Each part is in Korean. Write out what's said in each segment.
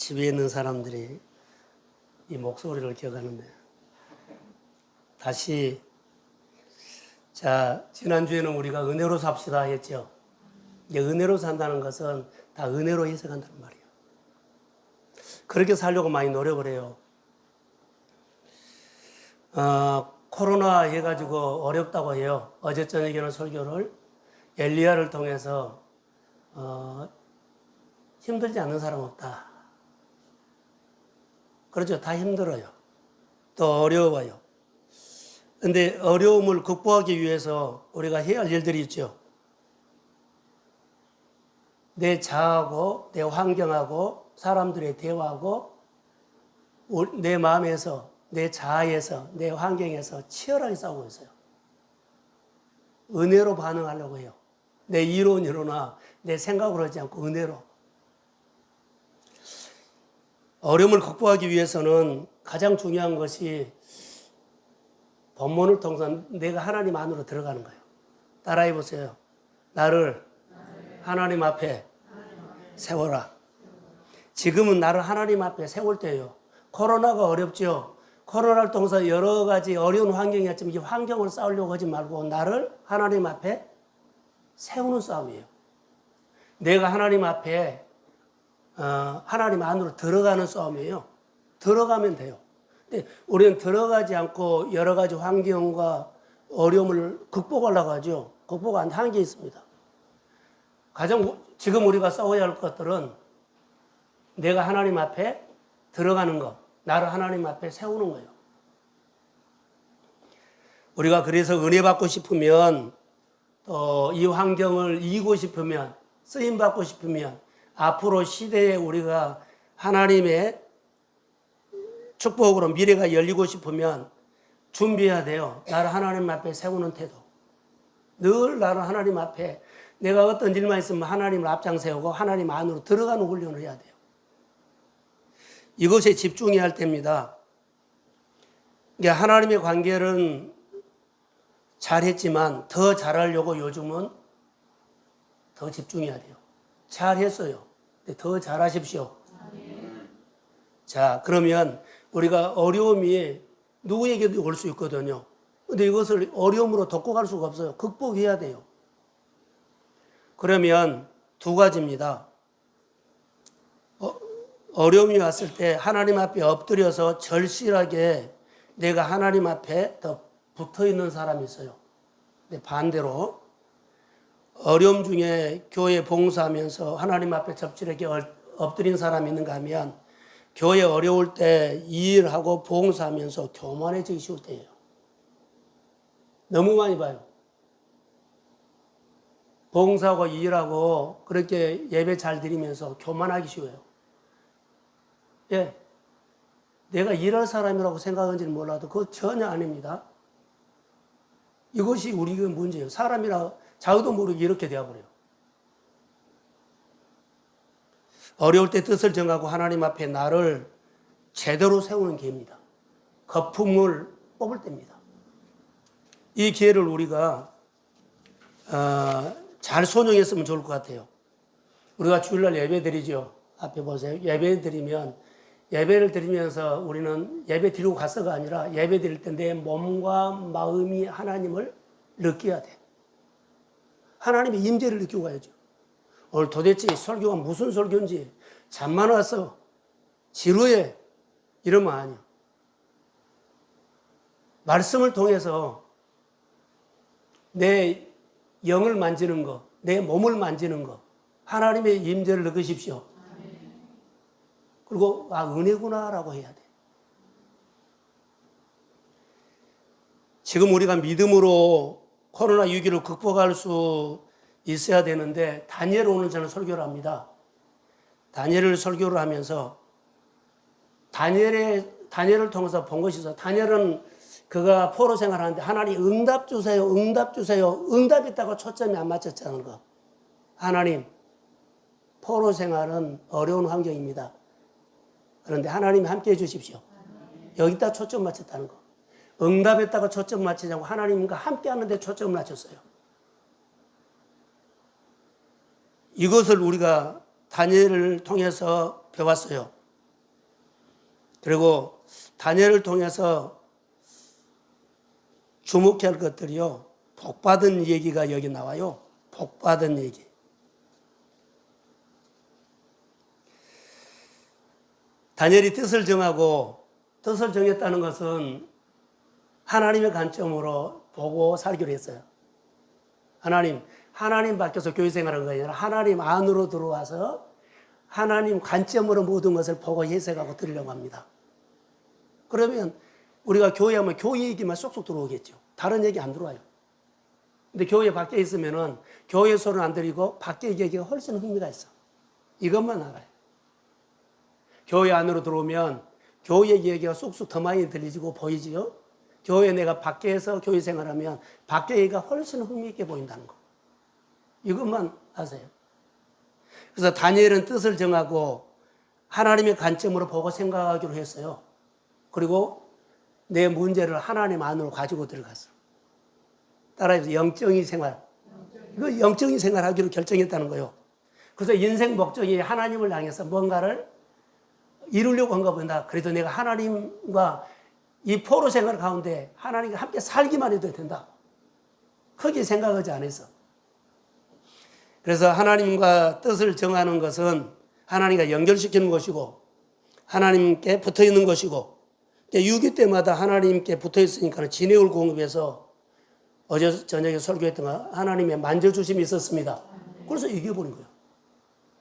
집에 있는 사람들이 이 목소리를 기억하는데 다시 자 지난주에는 우리가 은혜로 삽시다 했죠. 이제 은혜로 산다는 것은 다 은혜로 해석한다는 말이에요. 그렇게 살려고 많이 노력을 해요. 코로나 해가지고 어렵다고 해요. 어제 저녁에는 설교를 엘리야를 통해서 힘들지 않는 사람 없다. 그렇죠. 다 힘들어요. 또 어려워요. 근데 어려움을 극복하기 위해서 우리가 해야 할 일들이 있죠. 내 자아하고 내 환경하고 사람들의 대화하고 내 마음에서 내 자아에서 내 환경에서 치열하게 싸우고 있어요. 은혜로 반응하려고 해요. 내 이론으로나 내 생각으로 하지 않고 은혜로. 어려움을 극복하기 위해서는 가장 중요한 것이 본문을 통해서 내가 하나님 안으로 들어가는 거예요. 따라해 보세요. 나를 하나님 앞에 세워라. 지금은 나를 하나님 앞에 세울 때예요. 코로나가 어렵죠. 코로나를 통해서 여러 가지 어려운 환경이 있지만 이 환경을 싸우려고 하지 말고 나를 하나님 앞에 세우는 싸움이에요. 내가 하나님 앞에 하나님 안으로 들어가는 싸움이에요. 들어가면 돼요. 근데 우리는 들어가지 않고 여러 가지 환경과 어려움을 극복하려고 하죠. 극복하는 한계 있습니다. 가장 지금 우리가 싸워야 할 것들은 내가 하나님 앞에 들어가는 것, 나를 하나님 앞에 세우는 거예요. 우리가 그래서 은혜 받고 싶으면 또 이 환경을 이기고 싶으면 쓰임 받고 싶으면 앞으로 시대에 우리가 하나님의 축복으로 미래가 열리고 싶으면 준비해야 돼요. 나를 하나님 앞에 세우는 태도. 늘 나를 하나님 앞에 내가 어떤 일만 있으면 하나님을 앞장 세우고 하나님 안으로 들어가는 훈련을 해야 돼요. 이것에 집중해야 할 때입니다. 하나님의 관계는 잘했지만 더 잘하려고 요즘은 더 집중해야 돼요. 잘했어요. 근데 더 잘하십시오. 자, 그러면 우리가 어려움이 누구에게도 올 수 있거든요. 근데 이것을 어려움으로 덮고 갈 수가 없어요. 극복해야 돼요. 그러면 두 가지입니다. 어려움이 왔을 때 하나님 앞에 엎드려서 절실하게 내가 하나님 앞에 더 붙어 있는 사람이 있어요. 근데 반대로 어려움 중에 교회 봉사하면서 하나님 앞에 절실하게 엎드린 사람이 있는가 하면 교회 어려울 때 일하고 봉사하면서 교만해지기 쉬울 때예요. 너무 많이 봐요. 봉사하고 일하고 그렇게 예배 잘 드리면서 교만하기 쉬워요. 예, 내가 일할 사람이라고 생각하는지는 몰라도 그거 전혀 아닙니다. 이것이 우리의 문제예요. 사람이라 자기도 모르게 이렇게 되어버려요. 어려울 때 뜻을 정하고 하나님 앞에 나를 제대로 세우는 기회입니다. 거품을 뽑을 때입니다. 이 기회를 우리가 잘 손용했으면 좋을 것 같아요. 우리가 주일날 예배 드리죠. 앞에 보세요. 예배를 드리면서 우리는 예배 드리고 갔어가 아니라 예배 드릴 때 내 몸과 마음이 하나님을 느껴야 돼. 하나님의 임재를 느끼고 가야죠. 오늘 도대체 설교가 무슨 설교인지 잠만 와서 지루해 이러면 아니야. 말씀을 통해서 내 영을 만지는 거, 내 몸을 만지는 거, 하나님의 임재를 느끼십시오. 그리고 은혜구나라고 해야 돼. 지금 우리가 믿음으로 코로나 위기를 극복할 수 있어야 되는데 다니엘 오늘 저는 설교를 합니다. 다니엘을 설교를 하면서 다니엘을 통해서 본 것이 있어. 다니엘은 그가 포로 생활하는데 하나님 응답 주세요. 응답 주세요. 응답 있다고 초점이 안 맞췄다는 거. 하나님 포로 생활은 어려운 환경입니다. 그런데 하나님이 함께 해 주십시오. 여기다 초점 맞췄다는 거. 응답했다가 초점 맞추지 않고 하나님과 함께 하는데 초점을 맞췄어요. 이것을 우리가 다니엘을 통해서 배웠어요. 그리고 다니엘을 통해서 주목해야 할 것들이요. 복받은 얘기가 여기 나와요. 복받은 얘기. 다니엘이 뜻을 정했다는 것은 하나님의 관점으로 보고 살기로 했어요. 하나님 밖에서 교회 생활한 거 아니라 하나님 안으로 들어와서 하나님 관점으로 모든 것을 보고 해석하고 드리려고 합니다. 그러면 우리가 교회 하면 교회 얘기만 쏙쏙 들어오겠죠. 다른 얘기 안 들어와요. 근데 교회 밖에 있으면은 교회 소리는 안 들리고 밖에 얘기가 훨씬 흥미가 있어. 이것만 알아요. 교회 안으로 들어오면 교회 얘기가 쏙쏙 더 많이 들리고 보이지요. 교회 내가 밖에서 교회 생활하면 밖에 얘기가 훨씬 흥미있게 보인다는 거. 이것만 아세요. 그래서 다니엘은 뜻을 정하고 하나님의 관점으로 보고 생각하기로 했어요. 그리고 내 문제를 하나님 안으로 가지고 들어갔어. 따라해서 영적인 생활. 이거 영적인 생활하기로 결정했다는 거예요. 그래서 인생 목적이 하나님을 향해서 뭔가를 이루려고 한가 본다. 그래도 내가 하나님과 이 포로 생활 가운데 하나님과 함께 살기만 해도 된다. 크게 생각하지 않았어. 그래서 하나님과 뜻을 정하는 것은 하나님과 연결시키는 것이고 하나님께 붙어 있는 것이고 유기 때마다 하나님께 붙어 있으니까 진액을 공급해서 어제 저녁에 설교했던 거 하나님의 만져주심이 있었습니다. 그래서 이겨버린 거예요.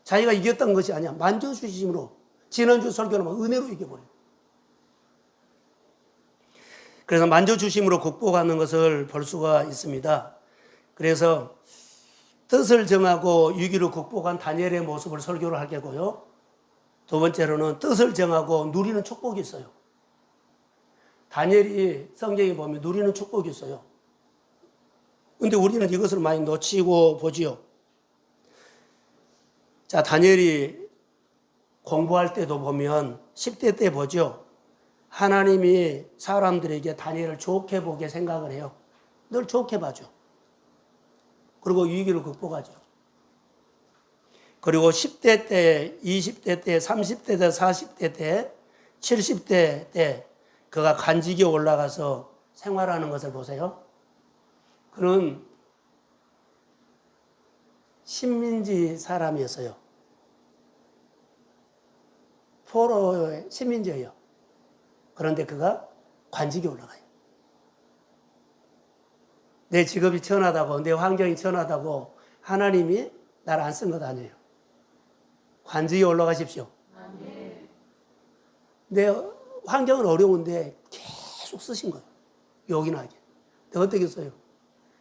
자기가 이겼던 것이 아니야. 만져주심으로 지난주 설교는 은혜로 이겨버려요. 그래서 만져주심으로 극복하는 것을 볼 수가 있습니다. 그래서 뜻을 정하고 위기를 극복한 다니엘의 모습을 설교를 할 거고요. 두 번째로는 뜻을 정하고 누리는 축복이 있어요. 다니엘이 성경에 보면 누리는 축복이 있어요. 근데 우리는 이것을 많이 놓치고 보지요. 자, 다니엘이 공부할 때도 보면 10대 때 보죠. 하나님이 사람들에게 다니엘을 좋게 보게 생각을 해요. 늘 좋게 봐줘. 그리고 위기를 극복하죠. 그리고 10대 때, 20대 때, 30대 때, 40대 때, 70대 때 그가 관직에 올라가서 생활하는 것을 보세요. 그는 식민지 사람이었어요. 포로의 식민지예요. 그런데 그가 관직에 올라가요. 내 직업이 천하다고, 내 환경이 천하다고 하나님이 나를 안 쓴 것 아니에요. 관직에 올라가십시오. 내 환경은 어려운데 계속 쓰신 거예요. 요긴하게. 근데 어떻게 써요?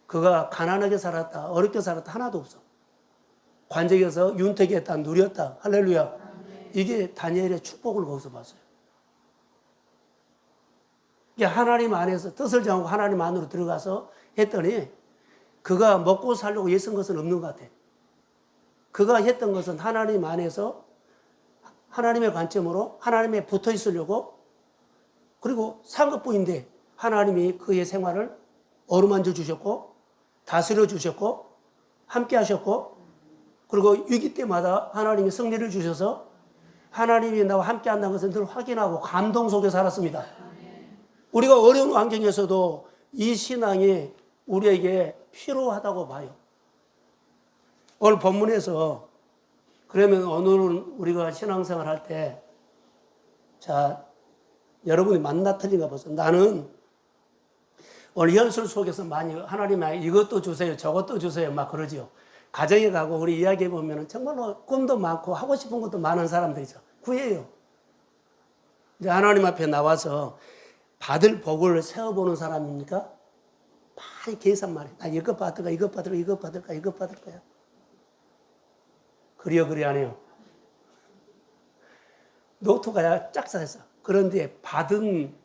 그가 가난하게 살았다, 어렵게 살았다 하나도 없어. 관직에서 윤택했다, 누렸다. 할렐루야. 이게 다니엘의 축복을 거기서 봤어요. 이게 하나님 안에서 뜻을 정하고 하나님 안으로 들어가서 했더니 그가 먹고 살려고 애쓴 것은 없는 것 같아. 그가 했던 것은 하나님 안에서 하나님의 관점으로 하나님에 붙어 있으려고 그리고 산 것뿐인데 하나님이 그의 생활을 어루만져 주셨고 다스려 주셨고 함께 하셨고 그리고 위기 때마다 하나님이 승리를 주셔서 하나님이 나와 함께 한다는 것을 늘 확인하고 감동 속에 살았습니다. 우리가 어려운 환경에서도 이 신앙이 우리에게 필요하다고 봐요. 오늘 본문에서 그러면 오늘은 우리가 신앙생활 할 때 자, 여러분이 만나 틀린가 보세요. 나는 오늘 현실 속에서 많이 하나님이 이것도 주세요, 저것도 주세요 막 그러지요. 가정에 가고 우리 이야기해 보면 정말로 꿈도 많고 하고 싶은 것도 많은 사람들이죠. 구해요. 이제 하나님 앞에 나와서 받을 복을 세어보는 사람입니까? 많이 계산만 해. 나 이것 받을까, 이것 받을까, 이것 받을까, 이것 받을 거야. 그리 안 해요. 노트가 짝짝했어. 그런데 받은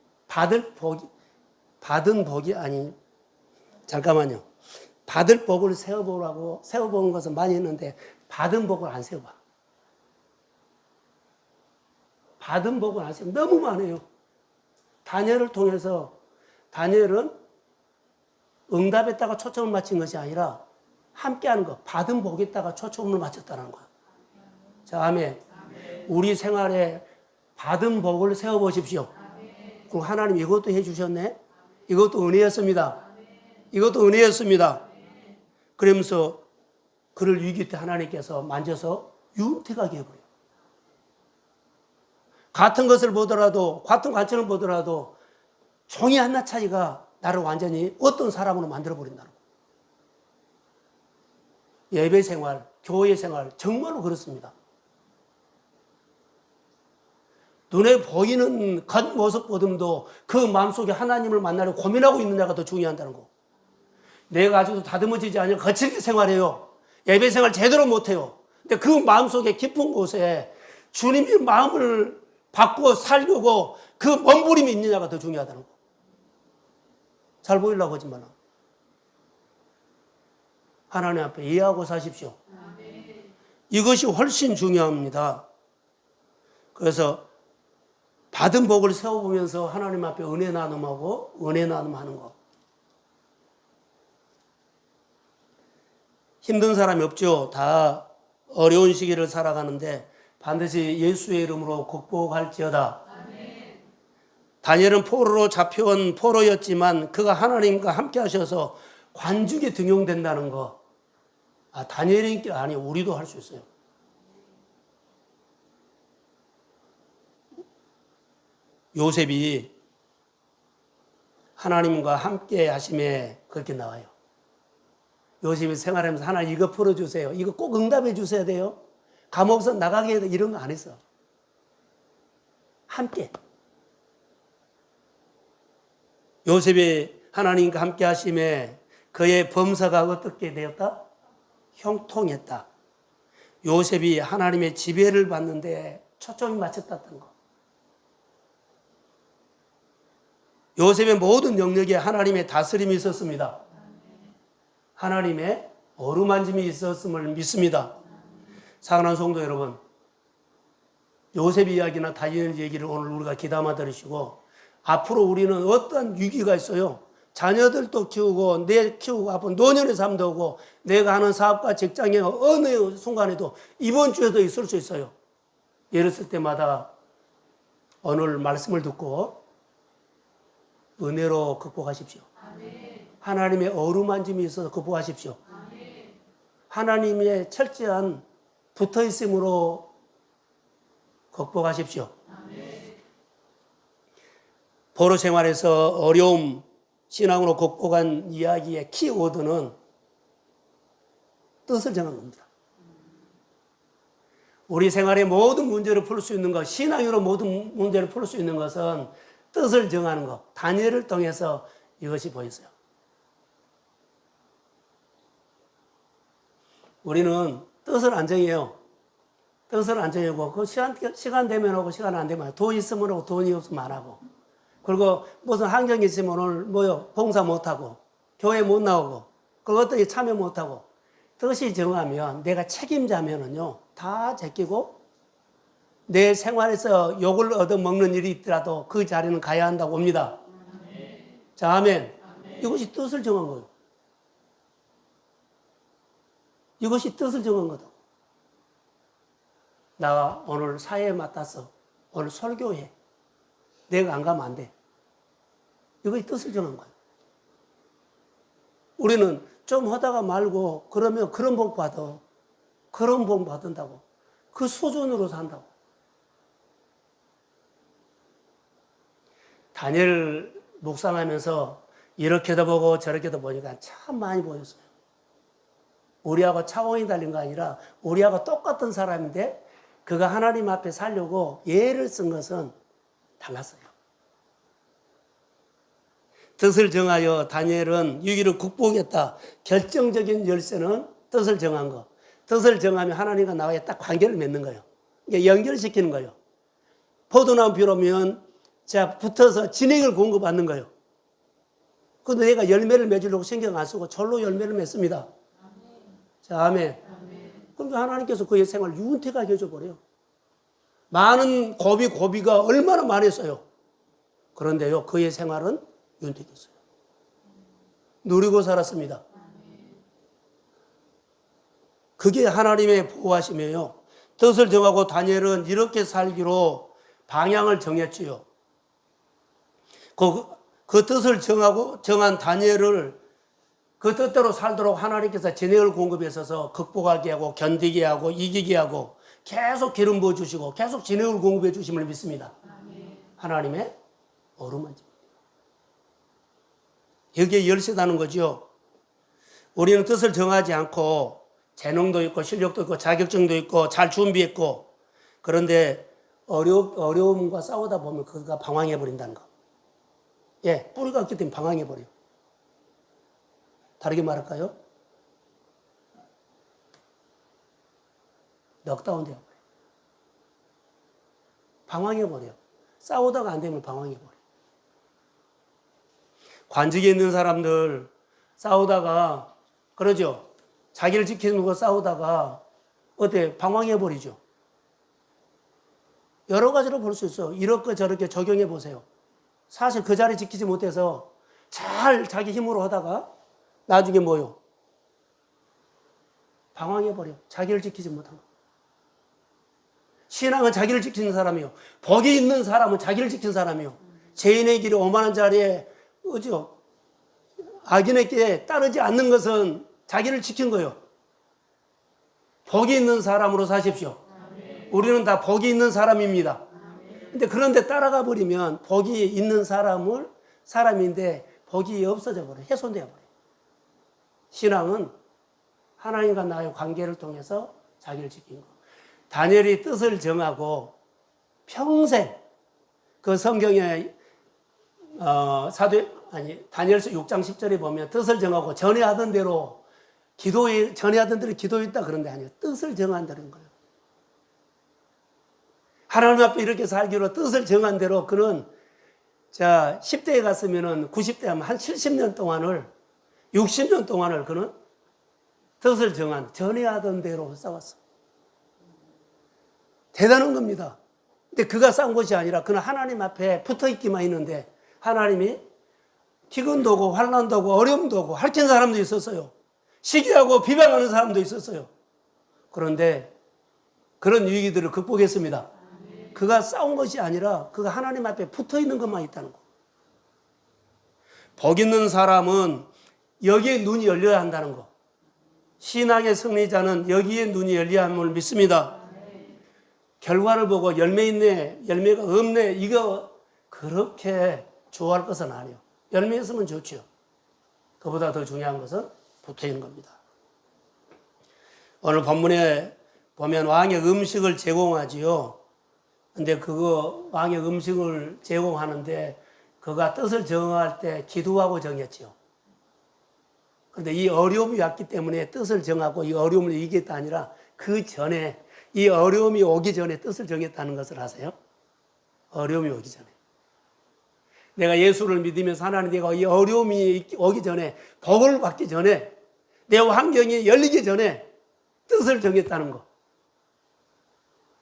복이 아니, 잠깐만요. 받을 복을 세워보는 것은 많이 했는데, 받은 복을 안 세워봐. 받은 복을 안 세워. 너무 많아요. 다니엘을 통해서, 다니엘은 응답했다가 초점을 맞춘 것이 아니라, 함께하는 것, 받은 복에다가 초점을 맞췄다는 거야. 자, 아멘. 우리 생활에 받은 복을 세워보십시오. 그리고 하나님 이것도 해주셨네. 이것도 은혜였습니다. 이것도 은혜였습니다. 그러면서 그를 위기 때 하나님께서 만져서 윤택하게 해버려요. 같은 것을 보더라도, 같은 관점을 보더라도 종이 하나 차이가 나를 완전히 어떤 사람으로 만들어버린다는 거예요. 예배 생활, 교회 생활 정말로 그렇습니다. 눈에 보이는 겉모습보다도 그 마음속에 하나님을 만나려 고민하고 있는 자가 더 중요하다는 거. 내가 아직도 다듬어지지 않으면 거칠게 생활해요. 예배 생활 제대로 못해요. 근데 그 마음속에 깊은 곳에 주님의 마음을 바꾸어 살려고 그 몸부림이 있느냐가 더 중요하다는 거. 잘 보이려고 하지 마라. 하나님 앞에 이해하고 사십시오. 이것이 훨씬 중요합니다. 그래서 받은 복을 세워보면서 하나님 앞에 은혜 나눔하고 은혜 나눔하는 거. 힘든 사람이 없죠. 다 어려운 시기를 살아가는데 반드시 예수의 이름으로 극복할지어다. 다니엘은 포로로 잡혀온 포로였지만 그가 하나님과 함께 하셔서 관중에 등용된다는 거. 다니엘이 아니 우리도 할 수 있어요. 요셉이 하나님과 함께 하심에 그렇게 나와요. 요셉이 생활하면서 하나님 이거 풀어주세요. 이거 꼭 응답해 주셔야 돼요. 감옥에서 나가게 해도 이런 거 안 했어. 함께. 요셉이 하나님과 함께 하심에 그의 범사가 어떻게 되었다? 형통했다. 요셉이 하나님의 지배를 받는데 초점이 맞췄다는 거. 요셉의 모든 영역에 하나님의 다스림이 있었습니다. 하나님의 어루만짐이 있었음을 믿습니다. 사랑하는 성도 여러분, 요셉 이야기나 다니엘 얘기를 오늘 우리가 귀담아 들으시고 앞으로 우리는 어떤 위기가 있어요. 자녀들도 키우고 내 키우고 앞으로 노년의 삶도 오고 내가 하는 사업과 직장에 어느 순간에도 이번 주에도 있을 수 있어요. 이랬을 때마다 오늘 말씀을 듣고 은혜로 극복하십시오. 하나님의 어루만짐이 있어서 극복하십시오. 하나님의 철저한 붙어있음으로 극복하십시오. 포로 생활에서 어려움, 신앙으로 극복한 이야기의 키워드는 뜻을 정한 겁니다. 우리 생활의 모든 문제를 풀 수 있는 것, 신앙으로 모든 문제를 풀 수 있는 것은 뜻을 정하는 것, 다니엘을 통해서 이것이 보였어요. 우리는 뜻을 안 정해요. 뜻을 안 정하고 그 시간 되면 하고 시간 안 되면 돈 있으면 하고 돈이 없으면 안 하고 그리고 무슨 환경이 있으면 오늘 봉사 못 하고 교회 못 나오고 그리고 어떻게 참여 못 하고 뜻이 정하면 내가 책임자면은요 다 제끼고 내 생활에서 욕을 얻어먹는 일이 있더라도 그 자리는 가야 한다고 봅니다. 자, 아멘. 이것이 뜻을 정한 거예요. 이것이 뜻을 정한 거다. 나 오늘 사회에 맡아서 오늘 설교해. 내가 안 가면 안 돼. 이것이 뜻을 정한 거예요. 우리는 좀 하다가 말고 그러면 그런 복 받아. 그런 복 받는다고. 그 수준으로 산다고. 다니엘 묵상하면서 이렇게도 보고 저렇게도 보니까 참 많이 보였어요. 우리하고 차원이 달린 거 아니라 우리하고 똑같은 사람인데 그가 하나님 앞에 살려고 예를 쓴 것은 달랐어요. 뜻을 정하여 다니엘은 위기를 극복했다. 결정적인 열쇠는 뜻을 정한 거. 뜻을 정하면 하나님과 나와의 딱 관계를 맺는 거예요. 연결시키는 거예요. 포도나무 비로면 자 붙어서 진액을 공급받는 거예요. 그런데 내가 열매를 맺으려고 신경 안 쓰고 절로 열매를 맺습니다. 자, 아멘. 그러니까 하나님께서 그의 생활을 윤택하게 해줘버려요. 많은 고비가 얼마나 많았어요. 그런데요, 그의 생활은 윤택했어요. 누리고 살았습니다. 그게 하나님의 보호하심이에요. 뜻을 정하고 다니엘은 이렇게 살기로 방향을 정했지요. 그 뜻을 정한 다니엘을 그 뜻대로 살도록 하나님께서 진액을 공급해서 극복하게 하고 견디게 하고 이기게 하고 계속 기름 부어주시고 계속 진액을 공급해 주심을 믿습니다. 하나님의 어루만짐. 여기에 열쇠다는 거죠. 우리는 뜻을 정하지 않고 재능도 있고 실력도 있고 자격증도 있고 잘 준비했고 그런데 어려움과 싸우다 보면 그가 방황해 버린다는 거. 예, 뿌리가 없기 때문에 방황해 버려요. 다르게 말할까요? 넉다운 되어 버려요. 방황해 버려요. 싸우다가 안 되면 방황해 버려요. 관직에 있는 사람들 싸우다가 그러죠. 자기를 지키는 거 싸우다가 어때? 방황해 버리죠. 여러 가지로 볼 수 있어요. 이렇게 저렇게 적용해 보세요. 사실 그 자리 지키지 못해서 잘 자기 힘으로 하다가 나중에 뭐요? 방황해 버려. 자기를 지키지 못한 거. 신앙은 자기를 지키는 사람이요. 복이 있는 사람은 자기를 지키는 사람이요. 죄인의 길이 오만한 자리에 그죠? 악인에게 따르지 않는 것은 자기를 지킨 거예요. 복이 있는 사람으로 사십시오. 우리는 다 복이 있는 사람입니다. 근데 그런데 따라가 버리면 복이 있는 사람인데 복이 없어져 버려요. 훼손되어 버려요. 신앙은 하나님과 나의 관계를 통해서 자기를 지킨 거. 다니엘이 뜻을 정하고 평생 그 성경에 다니엘서 6장 10절에 보면 뜻을 정하고 전에하던 대로 기도했다 그런 게 아니에요. 뜻을 정한다는 거예요. 하나님 앞에 이렇게 살기로 뜻을 정한 대로 그는 10대에 갔으면은 90대 하면 한 70년 동안을 60년 동안을 그는 뜻을 전해하던 대로 싸웠어. 대단한 겁니다. 근데 그가 싸운 것이 아니라 그는 하나님 앞에 붙어 있기만 했는데 하나님이 기근도 오고 환난도 오고 어려움도 오고 핥힌 사람도 있었어요. 시기하고 비방하는 사람도 있었어요. 그런데 그런 위기들을 극복했습니다. 그가 싸운 것이 아니라 그가 하나님 앞에 붙어 있는 것만 있다는 거. 복 있는 사람은 여기에 눈이 열려야 한다는 거. 신앙의 승리자는 여기에 눈이 열려야 함을 믿습니다. 결과를 보고 열매 있네, 열매가 없네, 이거 그렇게 좋아할 것은 아니에요. 열매 있으면 좋죠. 그보다 더 중요한 것은 붙어 있는 겁니다. 오늘 본문에 보면 왕의 음식을 제공하지요. 근데 그거 왕의 음식을 제공하는데 그가 뜻을 정할 때 기도하고 정했지요. 그런데 이 어려움이 왔기 때문에 뜻을 정하고 이 어려움을 이기겠다 아니라 그 전에 이 어려움이 오기 전에 뜻을 정했다는 것을 아세요? 어려움이 오기 전에. 내가 예수를 믿으면서 하나님 내가 이 어려움이 오기 전에 복을 받기 전에 내 환경이 열리기 전에 뜻을 정했다는 거.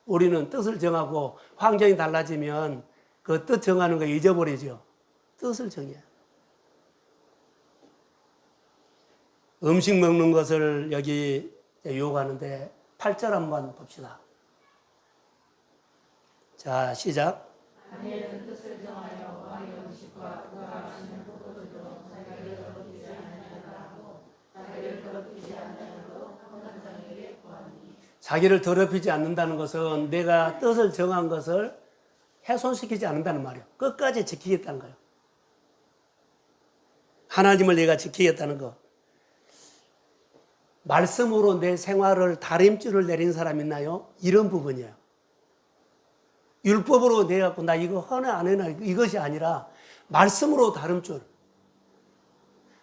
우리는 뜻을 정하고 환경이 달라지면 그 뜻 정하는 거 잊어버리죠. 뜻을 정해요. 음식 먹는 것을 여기 유혹하는데 8절 한번 봅시다. 자, 시작. 다니엘은 뜻을 정하여 왕의 음식과 그가 마시는 포도주로 자기를 더럽히지 않으려고 하고 자기를 더럽히지 않으려고 평강장에게 구하니. 자기를 더럽히지 않는다는 것은 내가 뜻을 정한 것을 훼손시키지 않는다는 말이에요. 끝까지 지키겠다는 거예요. 하나님을 내가 지키겠다는 거. 말씀으로 내 생활을 다림줄을 내린 사람 있나요? 이런 부분이에요. 율법으로 내갖고 나 이거 하나 안 해나 이것이 아니라 말씀으로 다림줄.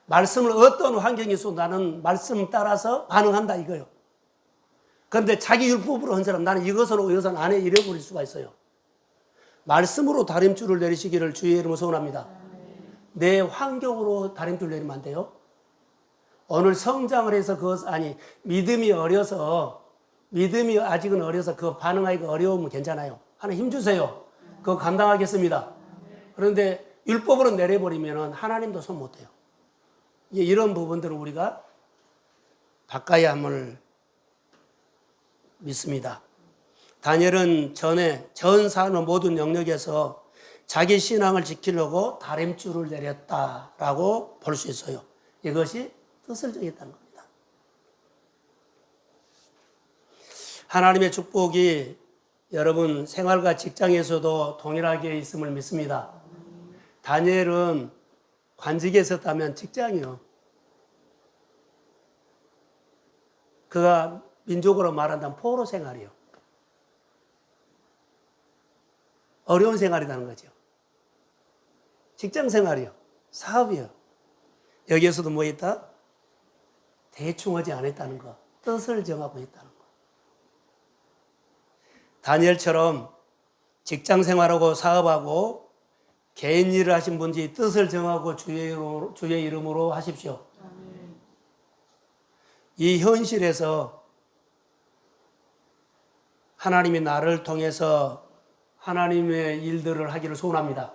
말씀을 어떤 환경이 있어도 나는 말씀 따라서 반응한다 이거예요. 그런데 자기 율법으로 한 사람 나는 이것으로 이것은 안 해 이래버릴 수가 있어요. 말씀으로 다림줄을 내리시기를 주의 이름으로 소원합니다. 내 환경으로 다림줄 내리면 안 돼요. 오늘 성장을 해서 믿음이 아직은 어려서 그거 반응하기가 어려우면 괜찮아요. 하나 힘 주세요. 그거 감당하겠습니다. 그런데 율법으로 내려버리면 하나님도 손 못 대요. 이런 부분들을 우리가 바꿔야 함을 믿습니다. 다니엘은 전 사는 모든 영역에서 자기 신앙을 지키려고 다림줄을 내렸다라고 볼 수 있어요. 이것이 뜻을 정했다는 겁니다. 하나님의 축복이 여러분 생활과 직장에서도 동일하게 있음을 믿습니다. 다니엘은 관직에 있었다면 직장이요. 그가 민족으로 말한다면 포로 생활이요. 어려운 생활이라는 거죠. 직장 생활이요. 사업이요. 여기에서도 뭐 있다? 대충 하지 않았다는 거. 뜻을 정하고 있다는 거. 다니엘처럼 직장 생활하고 사업하고 개인 일을 하신 분들이 뜻을 정하고 주의 이름으로 하십시오. 이 현실에서 하나님이 나를 통해서 하나님의 일들을 하기를 소원합니다.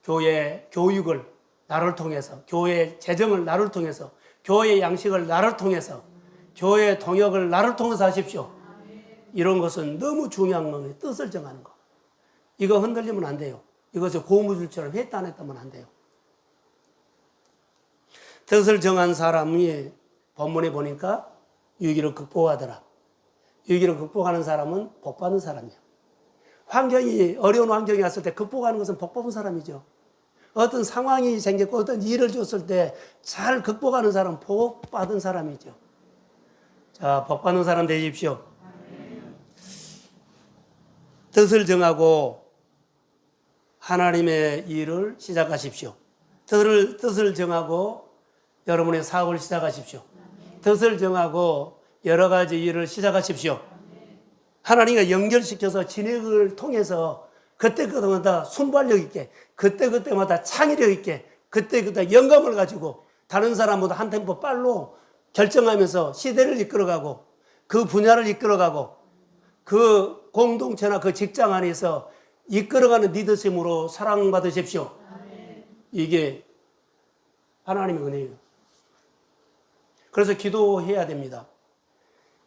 교회 교육을 나를 통해서, 교회 재정을 나를 통해서, 교회 양식을 나를 통해서, 교회 동역을 나를 통해서 하십시오. 이런 것은 너무 중요한 거예요. 뜻을 정하는 거. 이거 흔들리면 안 돼요. 이것을 고무줄처럼 했다 안 했다면 안 돼요. 뜻을 정한 사람이 본문에 보니까 위기를 극복하더라. 위기를 극복하는 사람은 복 받는 사람이에요. 환경이, 어려운 환경이 왔을 때 극복하는 것은 복 받은 사람이죠. 어떤 상황이 생겼고 어떤 일을 줬을 때 잘 극복하는 사람은 복 받은 사람이죠. 자, 복 받는 사람 되십시오. 뜻을 정하고 하나님의 일을 시작하십시오. 뜻을 정하고 여러분의 사업을 시작하십시오. 뜻을 정하고 여러 가지 일을 시작하십시오. 하나님과 연결시켜서 진행을 통해서 그때그때마다 순발력 있게, 그때그때마다 창의력 있게, 그때그때 영감을 가지고 다른 사람보다 한 템포 빨로 결정하면서 시대를 이끌어가고 그 분야를 이끌어가고 그 공동체나 그 직장 안에서 이끌어가는 리더십으로 사랑받으십시오. 이게 하나님의 은혜예요. 그래서 기도해야 됩니다.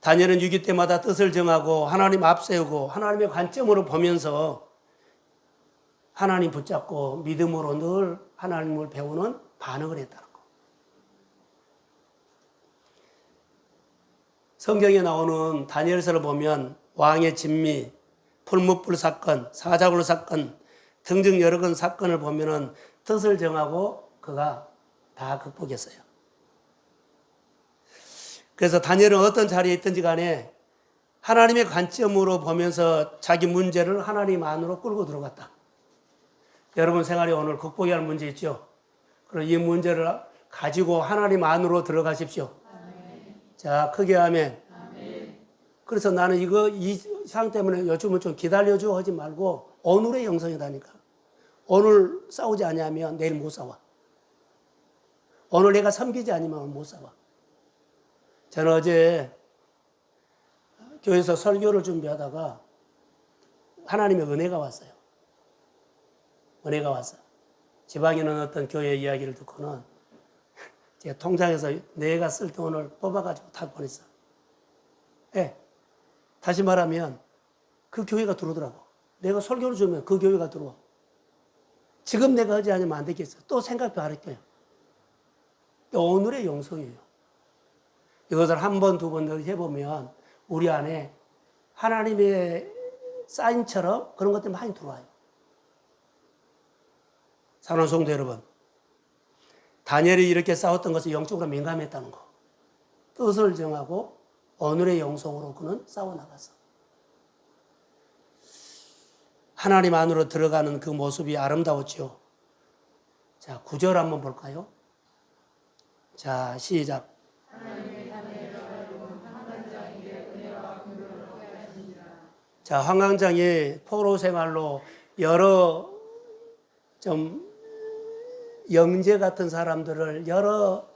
다니엘은 위기 때마다 뜻을 정하고 하나님 앞세우고 하나님의 관점으로 보면서 하나님 붙잡고 믿음으로 늘 하나님을 배우는 반응을 했다는 거. 성경에 나오는 다니엘서를 보면 왕의 진미, 풀무불 사건, 사자굴 사건 등등 여러 건 사건을 보면은 뜻을 정하고 그가 다 극복했어요. 그래서 다니엘은 어떤 자리에 있든지 간에 하나님의 관점으로 보면서 자기 문제를 하나님 안으로 끌고 들어갔다. 여러분 생활에 오늘 극복해야 할 문제 있죠? 그럼 이 문제를 가지고 하나님 안으로 들어가십시오. 아멘. 자, 크게 아멘. 아멘. 그래서 나는 이 상황 때문에 요즘은 좀 기다려줘 하지 말고 오늘의 영성이다니까. 오늘 싸우지 않으면 내일 못 싸워. 오늘 내가 섬기지 않으면 못 싸워. 저는 어제 교회에서 설교를 준비하다가 하나님의 은혜가 왔어요. 은혜가 왔어. 지방에 있는 어떤 교회 이야기를 듣고는 제가 통장에서 내가 쓸 돈을 뽑아가지고 다 보냈어. 네. 다시 말하면 그 교회가 들어오더라고. 내가 설교를 주면 그 교회가 들어와. 지금 내가 하지 않으면 안 되겠어. 또 생각도 안 할게요. 오늘의 영성이에요. 이것을 한 번, 두 번 더 해보면 우리 안에 하나님의 사인처럼 그런 것들이 많이 들어와요. 사랑하는 성도 여러분, 다니엘이 이렇게 싸웠던 것은 영적으로 민감했다는 거. 뜻을 정하고 오늘의 영성으로 그는 싸워나갔어. 하나님 안으로 들어가는 그 모습이 아름다웠죠. 자, 9절 한번 볼까요? 자, 시작. 자, 환광장이 포로 생활로 여러 좀 영재 같은 사람들을 여러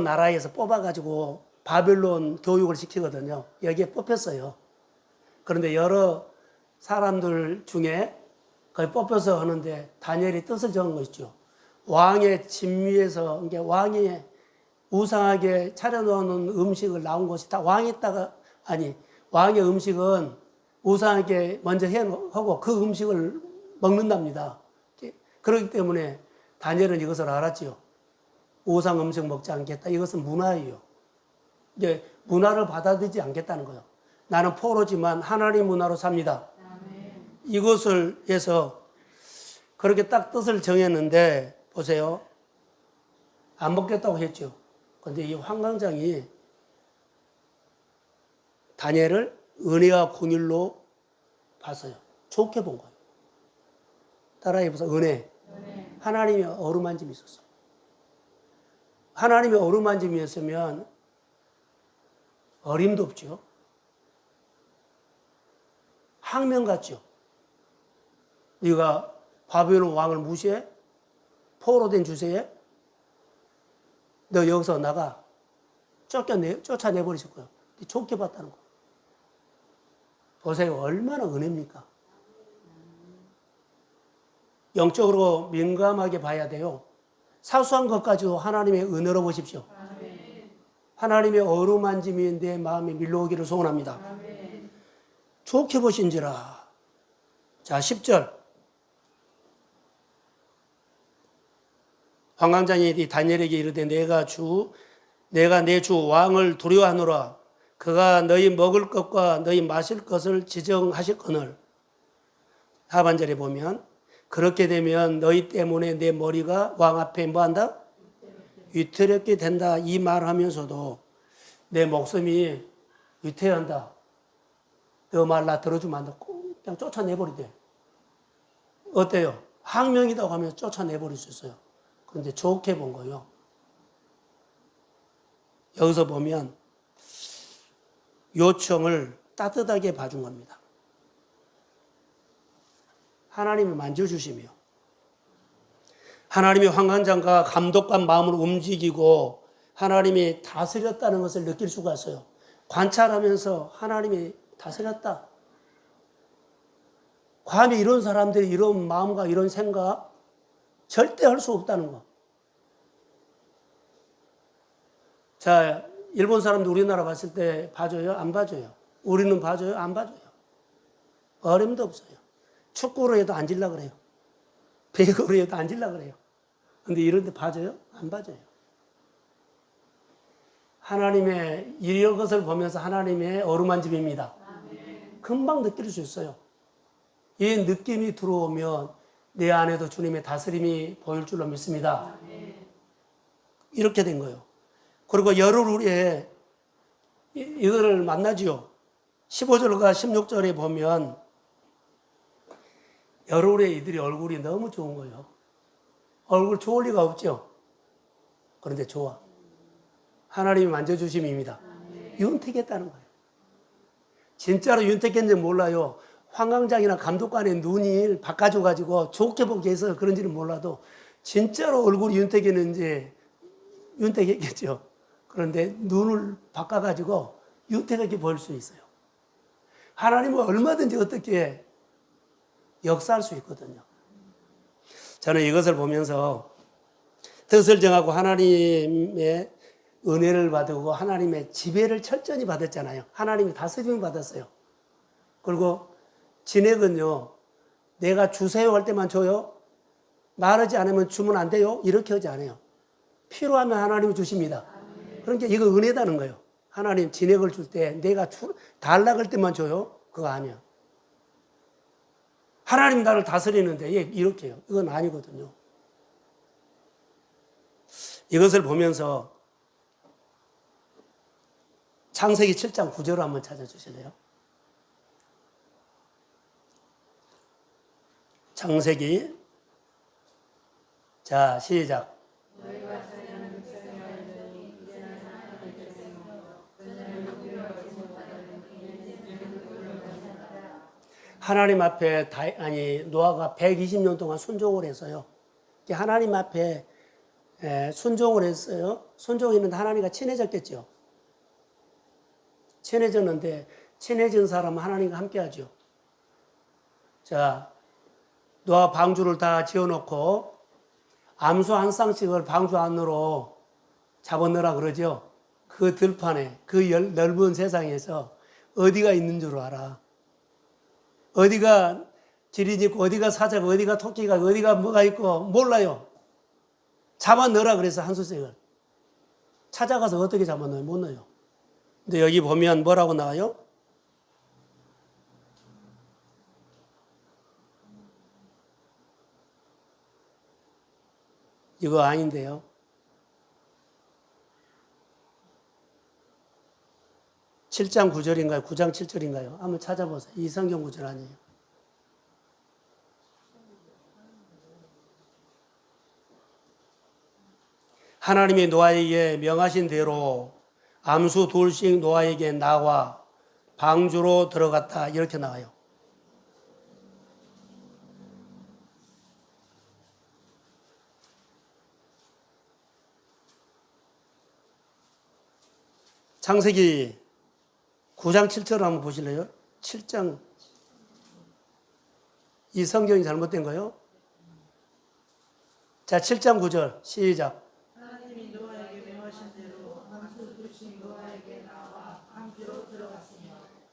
나라에서 뽑아가지고 바벨론 교육을 시키거든요. 여기에 뽑혔어요. 그런데 여러 사람들 중에 거의 뽑혀서 하는데 다니엘이 뜻을 정한 거 있죠. 왕의 진미에서, 그러니까 왕이 우상하게 차려놓는 음식을 나온 것이 다 아니, 왕의 음식은 우상에게 먼저 하고 그 음식을 먹는답니다. 그렇기 때문에 다니엘은 이것을 알았지요. 우상 음식 먹지 않겠다. 이것은 문화예요. 이제 문화를 받아들이지 않겠다는 거예요. 나는 포로지만 하나님 문화로 삽니다. 이것을 해서 그렇게 딱 뜻을 정했는데 보세요. 안 먹겠다고 했죠. 그런데 이 환관장이 다니엘을 은혜와 공일로 봤어요. 좋게 본 거예요. 따라해보세요. 은혜. 하나님의 어루만짐이 있었어요. 하나님의 어루만짐이었으면 어림도 없죠. 항명 같죠. 네가 바벨론 왕을 무시해? 포로된 주세에? 너 여기서 나가. 쫓아내버리실 거예요. 좋게 봤다는 거. 보세요. 얼마나 은혜입니까? 영적으로 민감하게 봐야 돼요. 사소한 것까지도 하나님의 은혜로 보십시오. 하나님의 어루만짐이 내 마음에 밀려오기를 소원합니다. 좋게 보신지라. 자, 10절. 환관장이 다니엘에게 이르되 내가 내 주 왕을 두려워하노라. 그가 너희 먹을 것과 너희 마실 것을 지정하셨거늘. 하반절에 보면 그렇게 되면 너희 때문에 내 머리가 왕 앞에 뭐한다? 위태롭게 된다. 이 말하면서도 내 목숨이 위태한다. 너 말 나 들어주면 안 돼. 그냥 쫓아내버리대. 어때요? 항명이라고 하면 쫓아내버릴 수 있어요. 그런데 좋게 본 거예요. 여기서 보면 요청을 따뜻하게 봐준 겁니다. 하나님을 만져주시며 하나님의 환관장과 감독한 마음을 움직이고 하나님이 다스렸다는 것을 느낄 수가 있어요. 관찰하면서 하나님이 다스렸다. 감히 이런 사람들이 이런 마음과 이런 생각 절대 할 수 없다는 거. 자, 일본 사람들 우리나라 갔을 때 봐줘요? 안 봐줘요? 우리는 봐줘요? 안 봐줘요? 어림도 없어요. 축구로 해도 앉으려 그래요. 배구로 해도 앉으려 그래요. 근데 이런 데 봐줘요? 안 봐줘요. 하나님의 이런 것을 보면서 하나님의 어루만짐입니다. 금방 느낄 수 있어요. 이 느낌이 들어오면 내 안에도 주님의 다스림이 보일 줄로 믿습니다. 이렇게 된 거예요. 그리고 열흘 후에 이거를 만나지요. 15절과 16절에 보면 열흘 후에 이들이 얼굴이 너무 좋은 거예요. 얼굴 좋을 리가 없죠. 그런데 좋아. 하나님이 만져주심입니다. 윤택했다는 거예요. 진짜로 윤택했는지 몰라요. 환광장이나 감독관의 눈이 바꿔줘가지고 좋게 보게 해서 그런지는 몰라도 진짜로 얼굴이 윤택했는지 윤택했겠죠. 그런데 눈을 바꿔가지고 윤택하게 보일 수 있어요. 하나님은 얼마든지 어떻게 역사할 수 있거든요. 저는 이것을 보면서 뜻을 정하고 하나님의 은혜를 받고 하나님의 지배를 철저히 받았잖아요. 하나님이 다스림을 받았어요. 그리고 진액은요, 내가 주세요 할 때만 줘요. 말하지 않으면 주면 안 돼요. 이렇게 하지 않아요. 필요하면 하나님이 주십니다. 그러니까 이거 은혜다는 거예요. 하나님 진액을 줄 때 내가 달라고 할 때만 줘요. 그거 아니야. 하나님 나를 다스리는데 이렇게 해요. 이건 아니거든요. 이것을 보면서 창세기 7장 9절을 한번 찾아주실래요? 창세기, 자, 시작. 하나님 앞에 노아가 120년 동안 순종을 했어요. 하나님 앞에 순종을 했어요. 순종했는데 하나님과 친해졌겠죠. 친해졌는데 친해진 사람은 하나님과 함께하죠. 자, 노아 방주를 다 지어놓고 암수 한 쌍씩을 방주 안으로 잡아넣으라 그러죠. 그 들판에 그 넓은 세상에서 어디가 있는 줄 알아. 어디가 기린이 있고 어디가 사자가 어디가 토끼가 어디가 뭐가 있고 몰라요. 잡아 넣으라 그래서 한수색을. 찾아가서 어떻게 잡아 넣어요? 못 넣어요. 근데 여기 보면 뭐라고 나와요? 이거 아닌데요. 7장 9절인가요? 9장 7절인가요? 한번 찾아보세요. 이 성경 구절 아니에요. 하나님이 노아에게 명하신 대로 암수 둘씩 노아에게 나와 방주로 들어갔다. 이렇게 나와요. 창세기 9장 7절 한번 보실래요? 7장. 이 성경이 잘못된 거요? 자, 7장 9절 시작. 하나님이 노아에게 명하신 대로 암수 둘씩 노아에게 나와 방주로 들어갔으며.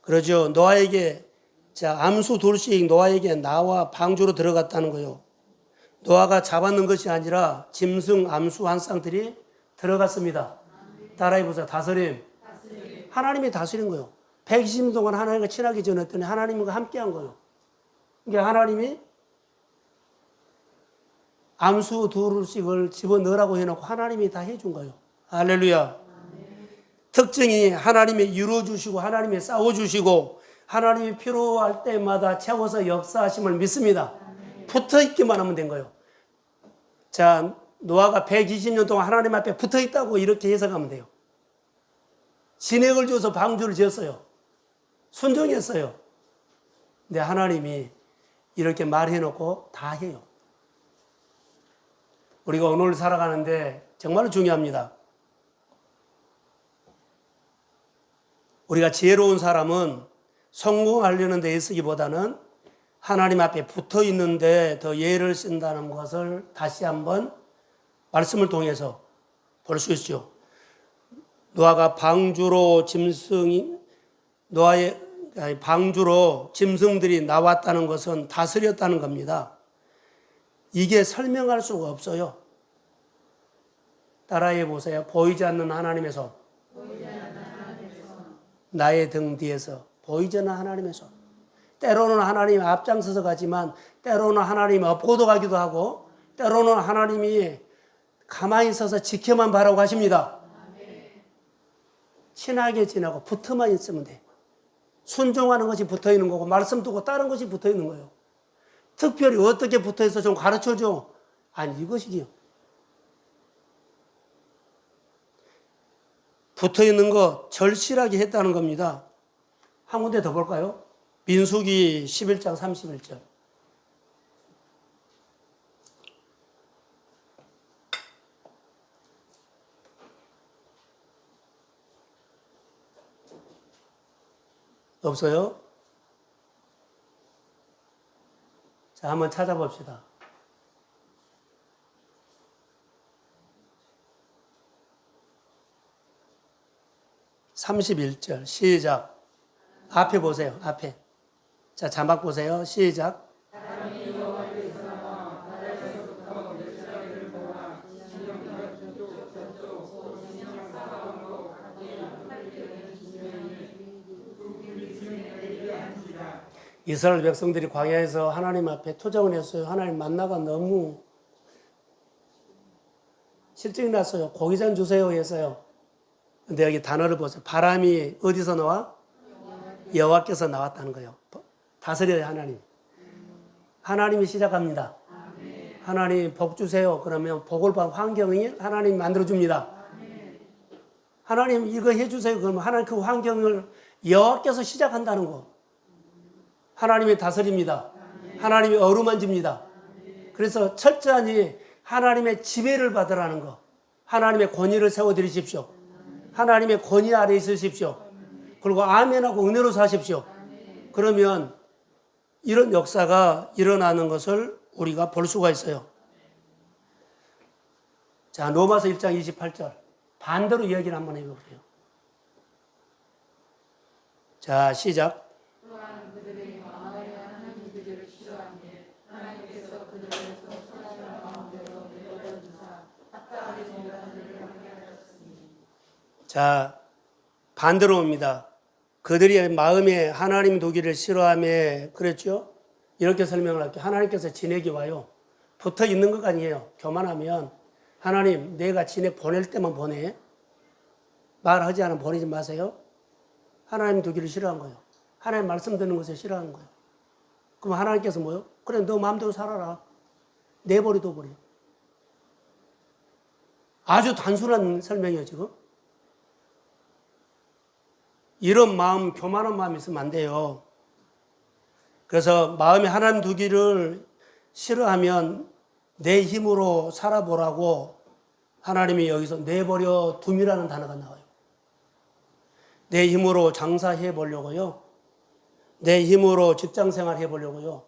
그러죠. 노아에게, 자, 암수 둘씩 노아에게 나와 방주로 들어갔다는 거요. 노아가 잡아놓은 것이 아니라 짐승 암수 한 쌍들이 들어갔습니다. 따라해보세요. 다스림. 하나님이 다스린 거예요. 120년 동안 하나님과 친하게 지냈더니 하나님과 함께 한 거예요. 그러니까 하나님이 암수 둘씩을 집어넣으라고 해놓고 하나님이 다 해준 거예요. 할렐루야. 특징이 하나님이 이루어주시고 하나님이 싸워주시고 하나님이 필요할 때마다 채워서 역사하심을 믿습니다. 붙어있기만 하면 된 거예요. 자, 노아가 120년 동안 하나님 앞에 붙어있다고 이렇게 해석하면 돼요. 진액을 줘서 방주를 지었어요. 순종했어요. 근데 하나님이 이렇게 말해놓고 다 해요. 우리가 오늘 살아가는데 정말 중요합니다. 우리가 지혜로운 사람은 성공하려는 데 있으기보다는 하나님 앞에 붙어 있는데 더 예를 쓴다는 것을 다시 한번 말씀을 통해서 볼 수 있죠. 노아가 방주로 방주로 짐승들이 나왔다는 것은 다스렸다는 겁니다. 이게 설명할 수가 없어요. 따라해 보세요. 보이지 않는 하나님의 손. 나의 등 뒤에서 보이지 않는 하나님의 손. 때로는 하나님이 앞장서서 가지만 때로는 하나님이 업고도 가기도 하고 때로는 하나님이 가만히 있어서 지켜만 바라고 가십니다. 친하게 지내고 붙어만 있으면 돼. 순종하는 것이 붙어 있는 거고 말씀 듣고 다른 것이 붙어 있는 거예요. 특별히 어떻게 붙어 있어 좀 가르쳐 줘. 아니 이것이지요. 붙어 있는 거 절실하게 했다는 겁니다. 한 군데 더 볼까요? 민수기 11장 31절. 없어요? 자, 한번 찾아봅시다. (31절) 시작. 앞에 보세요. 앞에. 자, 자막 보세요. 시작. 이스라엘 백성들이 광야에서 하나님 앞에 투정을 했어요. 하나님 만나가 너무 실증이 났어요. 고기전 주세요 했어요. 근데 여기 단어를 보세요. 바람이 어디서 나와? 여호와께서 나왔다는 거예요. 다스려요, 하나님. 하나님이 시작합니다. 하나님 복 주세요. 그러면 복을 받은 환경이 하나님 만들어줍니다. 하나님 이거 해주세요. 그러면 하나님 그 환경을 여호와께서 시작한다는 거. 하나님이 다스립니다. 하나님이 어루만집니다. 그래서 철저히 하나님의 지배를 받으라는 거. 하나님의 권위를 세워드리십시오. 하나님의 권위 아래 있으십시오. 그리고 아멘하고 은혜로 사십시오. 그러면 이런 역사가 일어나는 것을 우리가 볼 수가 있어요. 자, 로마서 1장 28절. 반대로 이야기를 한번 해볼게요. 자, 시작. 또한 그들의 마음에 하나님 그들을 싫어하니 하나님께서 그들에게서 선하신 가운데로 내버려 두사 합당하게 정결한 그들을 함께 하셨으니. 자, 반대로 옵니다. 그들의 마음에 하나님 두기를 싫어하며 그랬죠? 이렇게 설명을 할게요. 하나님께서 진액이 와요. 붙어 있는 것 아니에요. 교만하면 하나님 내가 진액 보낼 때만 보내. 말하지 않으면 보내지 마세요. 하나님 두기를 싫어한 거예요. 하나님 말씀 듣는 것을 싫어하는 거예요. 그럼 하나님께서 뭐요? 그래 너 마음대로 살아라. 내버려 둬버려. 아주 단순한 설명이에요 지금. 이런 마음, 교만한 마음이 있으면 안 돼요. 그래서 마음에 하나님 두기를 싫어하면 내 힘으로 살아보라고 하나님이 여기서 내버려 둠이라는 단어가 나와요. 내 힘으로 장사해 보려고요. 내 힘으로 직장 생활 해 보려고요.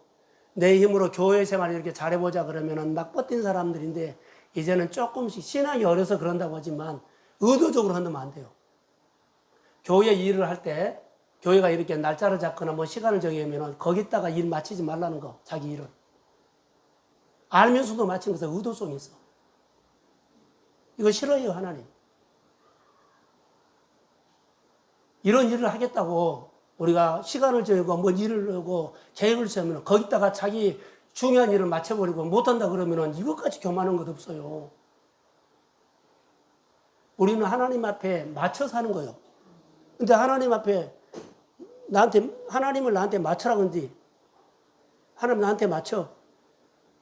내 힘으로 교회 생활 이렇게 잘해보자 그러면은 막 뻗힌 사람들인데 이제는 조금씩 신앙이 어려서 그런다고 하지만 의도적으로 한다면 안 돼요. 교회 일을 할 때 교회가 이렇게 날짜를 잡거나 뭐 시간을 정해면 거기다가 일 마치지 말라는 거, 자기 일을. 알면서도 마친 것은 의도성이 있어. 이거 싫어해요, 하나님. 이런 일을 하겠다고 우리가 시간을 정하고 뭐 일을 하고 계획을 세우면 거기다가 자기 중요한 일을 맞춰버리고 못한다 그러면 이것까지 교만한 것 없어요. 우리는 하나님 앞에 맞춰 사는 거예요. 근데 하나님 앞에 하나님을 나한테 맞춰라 그런지 하나님 나한테 맞춰.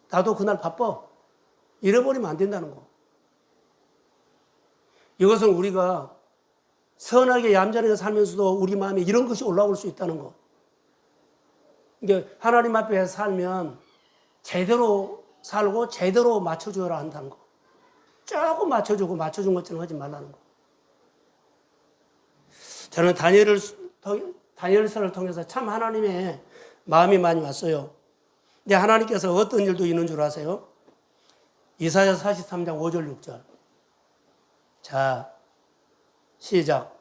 나도 그날 바빠. 잃어버리면 안 된다는 거. 이것은 우리가 선하게 얌전하게 살면서도 우리 마음에 이런 것이 올라올 수 있다는 거. 그러니까 하나님 앞에 살면 제대로 살고 제대로 맞춰줘야 한다는 거. 조금 맞춰주고 맞춰준 것처럼 하지 말라는 거. 저는 다니엘서를 통해서 참 하나님의 마음이 많이 왔어요. 근데 하나님께서 어떤 일도 있는 줄 아세요? 이사야 43장 5절 6절. 자, 시작.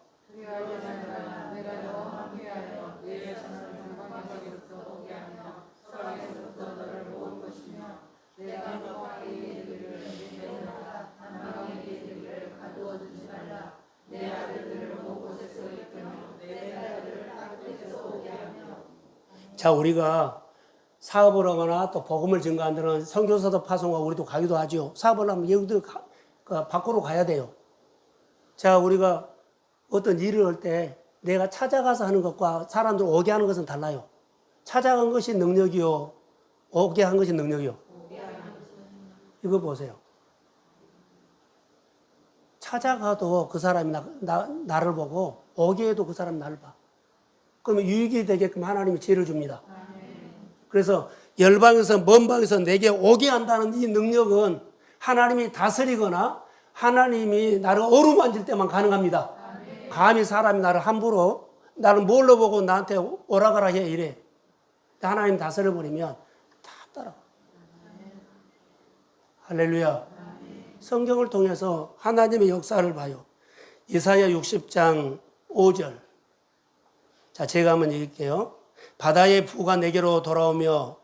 자, 우리가 사업을 하거나 또 복음을 증거하는 선교사도 파송하고 우리도 가기도 하죠. 사업을 하면 여기도 밖으로 가야 돼요. 자, 우리가 어떤 일을 할 때 내가 찾아가서 하는 것과 사람들 오게 하는 것은 달라요. 찾아간 것이 능력이요. 오게 한 것이 능력이요. 이거 보세요. 찾아가도 그 사람이 나를 보고 오게 해도 그 사람이 나를 봐. 그러면 유익이 되게끔 하나님이 지혜를 줍니다. 그래서 열방에서 먼 방에서 내게 오게 한다는 이 능력은 하나님이 다스리거나 하나님이 나를 어루만질 때만 가능합니다. 감히 사람이 나를 함부로 나를 뭘로 보고 나한테 오라가라 해 이래. 하나님 다스려버리면 다 따라와. 할렐루야. 성경을 통해서 하나님의 역사를 봐요. 이사야 60장 5절. 자, 제가 한번 읽을게요. 바다의 부가 내게로 돌아오며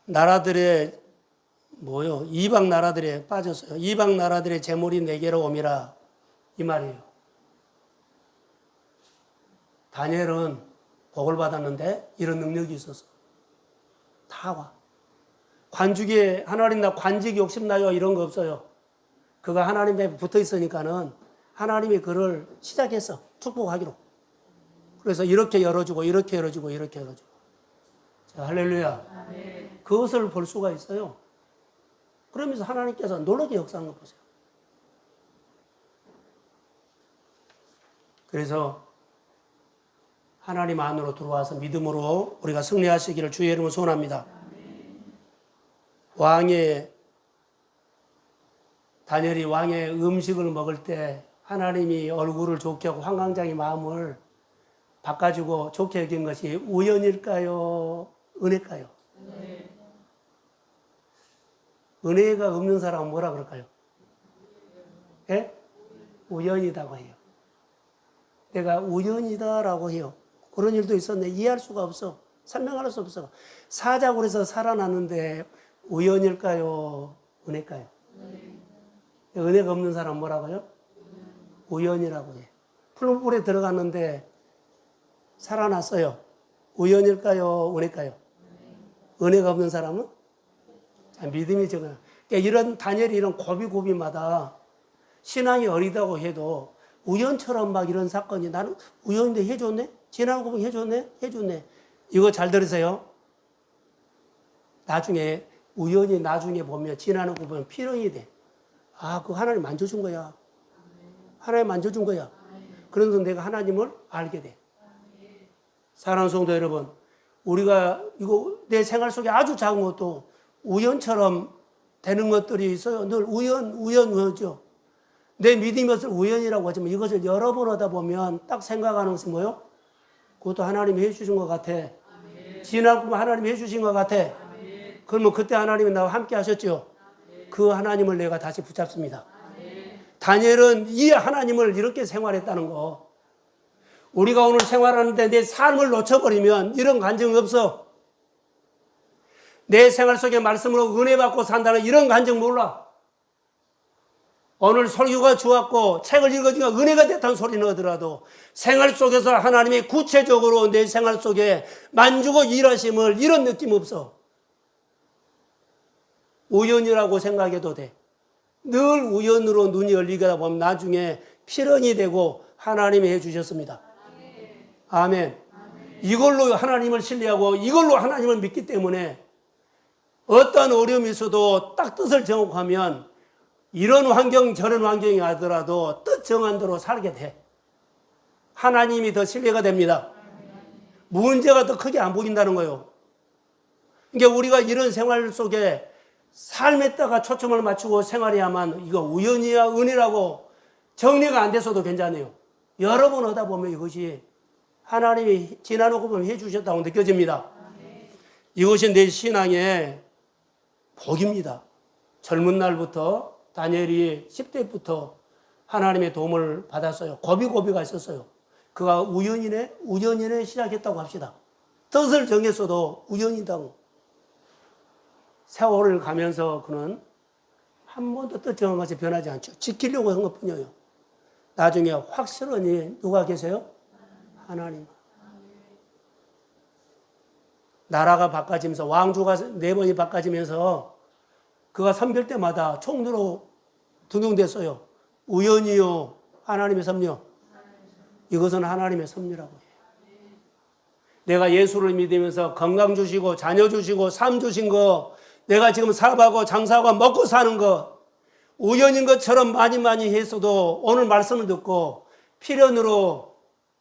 나라들의 이방 나라들에 빠졌어요. 이방 나라들의 재물이 내게로 오미라. 이 말이에요. 다니엘은 복을 받았는데 이런 능력이 있어서 다 와. 관직에 하나님 나 관직 욕심나요 이런 거 없어요. 그가 하나님에 붙어 있으니까는 하나님이 그를 시작했어. 축복하기로. 그래서 이렇게 열어주고 이렇게 열어주고 이렇게 열어주고. 자, 할렐루야. 아멘. 그것을 볼 수가 있어요. 그러면서 하나님께서 놀라게 역사하는 거 보세요. 그래서 하나님 안으로 들어와서 믿음으로 우리가 승리하시기를 주의 이름으로 소원합니다. 다니엘이 왕의 음식을 먹을 때 하나님이 얼굴을 좋게 하고 황강장의 마음을 바꿔주고 좋게 여긴 것이 우연일까요? 은혜일까요? 은혜가 없는 사람은 뭐라 그럴까요? 예? 우연이라고 해요. 내가 우연이다라고 해요. 그런 일도 있었네. 이해할 수가 없어. 설명할 수 없어. 사자고 해서 살아났는데 우연일까요? 은혜일까요? 은혜가 없는 사람 뭐라고요? 우연이라고 해. 풀물에 들어갔는데 살아났어요. 우연일까요? 은혜일까요? 은혜가 없는 사람은? 자, 믿음이 적어요. 그러니까 이런 다니엘이 이런 고비고비마다 신앙이 어리다고 해도 우연처럼 막 이런 사건이 나는 우연인데 해줬네? 지난 고비 해줬네? 해줬네. 이거 잘 들으세요. 나중에 우연히 나중에 보면 지나는 거 보면 필연이 돼. 아, 그거 하나님 만져준 거야. 하나님 만져준 거야. 그래서 내가 하나님을 알게 돼. 사랑하는 성도 여러분, 우리가 이거 내 생활 속에 아주 작은 것도 우연처럼 되는 것들이 있어요. 늘 우연이죠. 내 믿음이 것을 우연이라고 하지만 이것을 여러 번 하다 보면 딱 생각하는 것이 뭐요? 그것도 하나님이 해주신 것 같아. 지나고 하나님이 해주신 것 같아. 그러면 그때 하나님이 나와 함께 하셨죠. 그 하나님을 내가 다시 붙잡습니다. 다니엘은 이 하나님을 이렇게 생활했다는 거. 우리가 오늘 생활하는데 내 삶을 놓쳐버리면 이런 간증이 없어. 내 생활 속의 말씀으로 은혜 받고 산다는 이런 간증 몰라. 오늘 설교가 좋았고 책을 읽어주니까 은혜가 됐다는 소리는 하더라도 생활 속에서 하나님이 구체적으로 내 생활 속에 만지고 일하심을 이런 느낌 없어. 우연이라고 생각해도 돼. 늘 우연으로 눈이 열리다 보면 나중에 필연이 되고 하나님이 해주셨습니다. 아멘. 이걸로 하나님을 신뢰하고 이걸로 하나님을 믿기 때문에 어떤 어려움이 있어도 딱 뜻을 정하면 이런 환경 저런 환경이 하더라도 뜻 정한 대로 살게 돼. 하나님이 더 신뢰가 됩니다. 문제가 더 크게 안 보인다는 거예요. 그러니까 우리가 이런 생활 속에 삶에다가 초점을 맞추고 생활해야만 이거 우연이야 은혜라고 정리가 안 돼서도 괜찮아요. 여러 번 하다 보면 이것이 하나님이 지나놓고 보면 해주셨다고 느껴집니다. 이것이 내 신앙의 복입니다. 젊은 날부터 다니엘이 10대부터 하나님의 도움을 받았어요. 고비고비가 있었어요. 그가 우연이네 시작했다고 합시다. 뜻을 정했어도 우연이다고. 세월을 가면서 그는 한 번도 뜻 정한 것이 변하지 않죠. 지키려고 한 것뿐이에요. 나중에 확실하니 누가 계세요? 하나님. 나라가 바꿔지면서 왕조가 4번이 바꿔지면서 그가 선별 때마다 총리로 등용됐어요. 우연이요 하나님의 섭리요. 이것은 하나님의 섭리라고 해요. 내가 예수를 믿으면서 건강 주시고 자녀 주시고 삶 주신 거 내가 지금 사업하고 장사하고 먹고 사는 거 우연인 것처럼 많이 했어도 오늘 말씀을 듣고 필연으로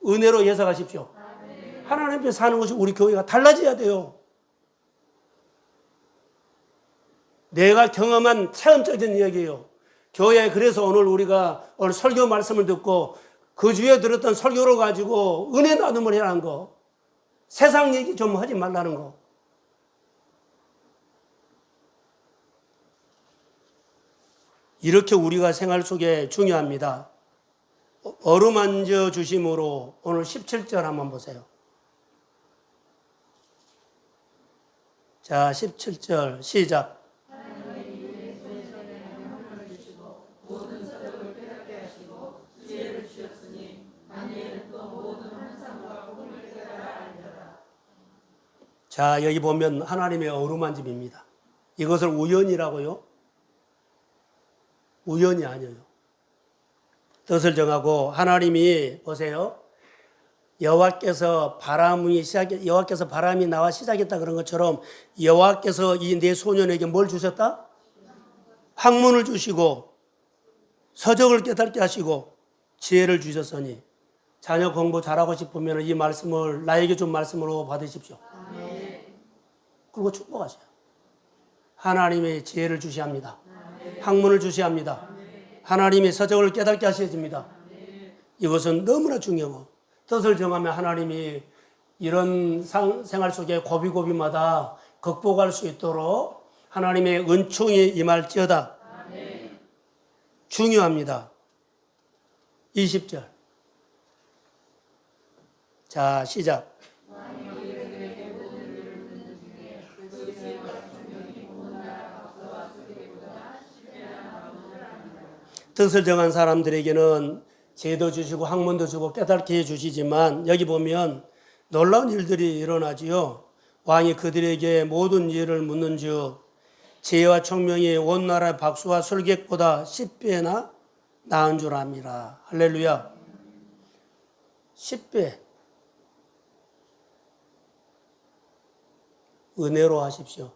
은혜로 해석하십시오. 하나님 앞에 사는 것이 우리 교회가 달라져야 돼요. 내가 경험한 체험적인 이야기예요. 교회에 그래서 우리가 오늘 설교 말씀을 듣고 그 주에 들었던 설교를 가지고 은혜 나눔을 해야 하는 거. 세상 얘기 좀 하지 말라는 거. 이렇게 우리가 생활 속에 중요합니다. 어루만져 주심으로 오늘 17절 한번 보세요. 자, 17절 시작. 자, 여기 보면 하나님의 어루만짐입니다. 이것을 우연이라고요? 우연이 아니에요. 뜻을 정하고 하나님이 보세요. 여호와께서 바람이 나와 시작했다 그런 것처럼 여호와께서 이 내 소년에게 뭘 주셨다? 학문을 주시고 서적을 깨닫게 하시고 지혜를 주셨으니 자녀 공부 잘하고 싶으면 이 말씀을 나에게 준 말씀으로 받으십시오. 그리고 축복하세요. 하나님의 지혜를 주셔야 합니다. 학문을 주셔야 합니다. 하나님의 서적을 깨닫게 하셔야 됩니다. 이것은 너무나 중요하고 뜻을 정하면 하나님이 이런 생활 속에 고비고비마다 극복할 수 있도록 하나님의 은총이 임할지어다. 중요합니다. 20절. 자, 시작. 뜻을 정한 사람들에게는 지혜도 주시고 학문도 주고 깨닫게 해주시지만 여기 보면 놀라운 일들이 일어나지요. 왕이 그들에게 모든 일을 묻는즉 지혜와 총명이 온 나라의 박수와 술객보다 10배나 나은 줄 압니다. 할렐루야. 10배. 은혜로 하십시오.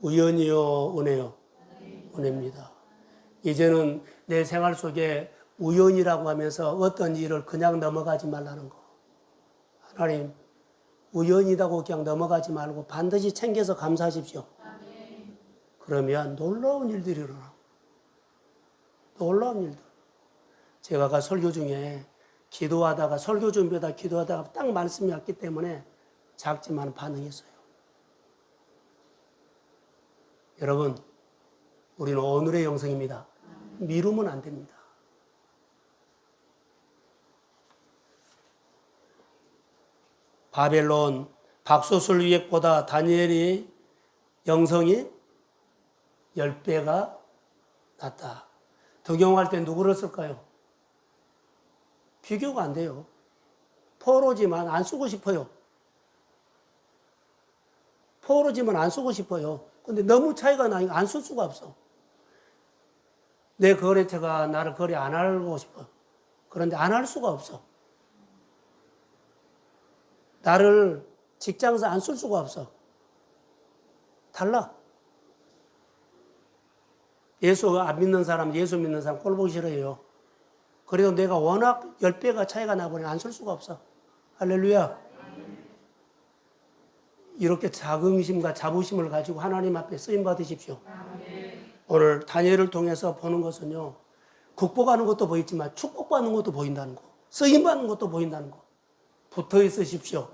우연이요, 은혜요? 은혜입니다. 이제는 내 생활 속에 우연이라고 하면서 어떤 일을 그냥 넘어가지 말라는 거. 하나님, 우연이라고 그냥 넘어가지 말고 반드시 챙겨서 감사하십시오. 그러면 놀라운 일들이 일어나. 놀라운 일들. 제가 아까 설교 중에 기도하다가, 설교 준비하다가 기도하다가 딱 말씀이 왔기 때문에 작지만 반응했어요. 여러분, 우리는 오늘의 영성입니다. 미루면 안 됩니다. 바벨론 박소술 위액보다 다니엘이 영성이 10배가 낫다. 덕용할 때 누구를 쓸까요? 비교가 안 돼요. 포로지만 안 쓰고 싶어요. 포로지만 안 쓰고 싶어요. 근데 너무 차이가 나니까 안 쓸 수가 없어. 내 거래처가 나를 거래 안 하고 싶어. 그런데 안 할 수가 없어. 나를 직장에서 안 쓸 수가 없어. 달라. 예수 안 믿는 사람, 예수 믿는 사람 꼴 보기 싫어요. 그래도 내가 워낙 10배가 차이가 나버리니 안 쓸 수가 없어. 할렐루야. 이렇게 자긍심과 자부심을 가지고 하나님 앞에 쓰임 받으십시오. 오늘 다니엘을 통해서 보는 것은요, 극복하는 것도 보이지만 축복받는 것도 보인다는 거, 쓰임 받는 것도 보인다는 거. 붙어 있으십시오.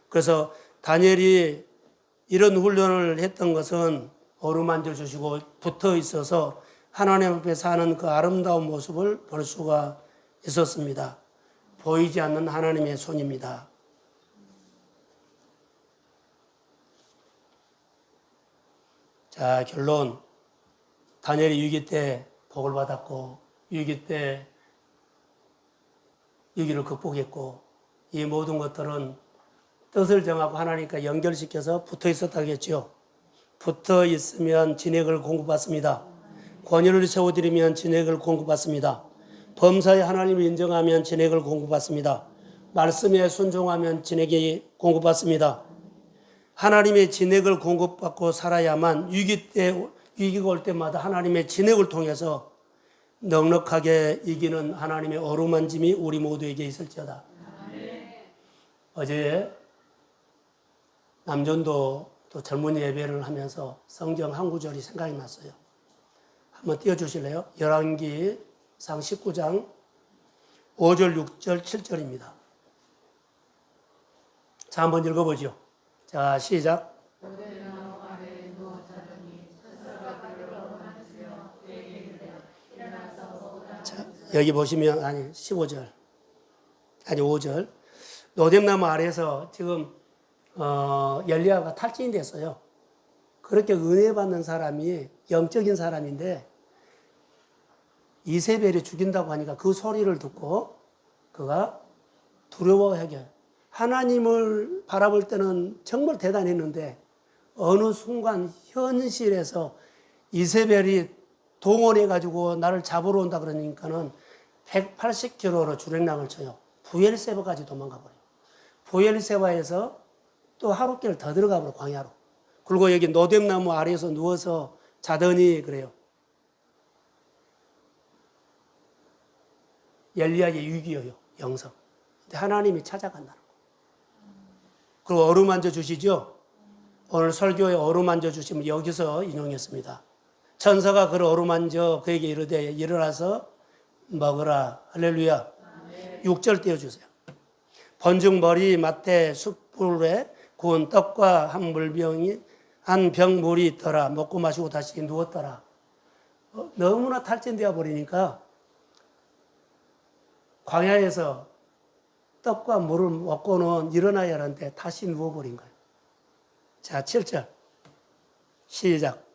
그래서 다니엘이 이런 훈련을 했던 것은 어루만져 주시고 붙어 있어서 하나님 앞에 사는 그 아름다운 모습을 볼 수가 있었습니다. 보이지 않는 하나님의 손입니다. 자, 결론. 다니엘이 위기 때 복을 받았고, 위기 때 위기를 극복했고, 이 모든 것들은 뜻을 정하고 하나님과 연결시켜서 붙어 있었다겠죠. 붙어 있으면 진액을 공급받습니다. 권위를 세워드리면 진액을 공급받습니다. 범사에 하나님을 인정하면 진액을 공급받습니다. 말씀에 순종하면 진액이 공급받습니다. 하나님의 진액을 공급받고 살아야만 위기가 올 때마다 하나님의 진액을 통해서 넉넉하게 이기는 하나님의 어루만짐이 우리 모두에게 있을지어다. 어제 남전도 또 젊은이 예배를 하면서 성경 한 구절이 생각이 났어요. 한번 띄워주실래요? 열왕기상 19장 5절, 6절, 7절입니다. 자, 한번 읽어보죠. 자, 시작. 자, 여기 보시면, 15절. 5절. 노뎀나무 아래에서 지금, 엘리야가 탈진이 됐어요. 그렇게 은혜 받는 사람이 영적인 사람인데, 이세벨이 죽인다고 하니까 그 소리를 듣고 그가 두려워하게, 하나님을 바라볼 때는 정말 대단했는데 어느 순간 현실에서 이세벨이 동원해가지고 나를 잡으러 온다 그러니까는 180km로 주랭랑을 쳐요. 부엘세바까지 도망가 버려요. 부엘세바에서 또 하룻길 더 들어가 버려, 광야로. 그리고 여기 노뎀나무 아래에서 누워서 자더니 그래요. 엘리야의 위기예요, 영성. 근데 하나님이 찾아간다는 거. 그리고 어루만져 주시죠. 오늘 설교에 어루만져 주시면 여기서 인용했습니다. 천사가 그를 어루만져 그에게 이르되 일어나서 먹으라. 할렐루야. 6절 띄워주세요. 번중 머리 맡에 숯불에 구운 떡과 한 병 물이 있더라. 먹고 마시고 다시 누웠더라. 너무나 탈진되어 버리니까 광야에서 떡과 물을 먹고는 일어나야 하는데 다시 누워버린 거예요. 자, 7절. 시작.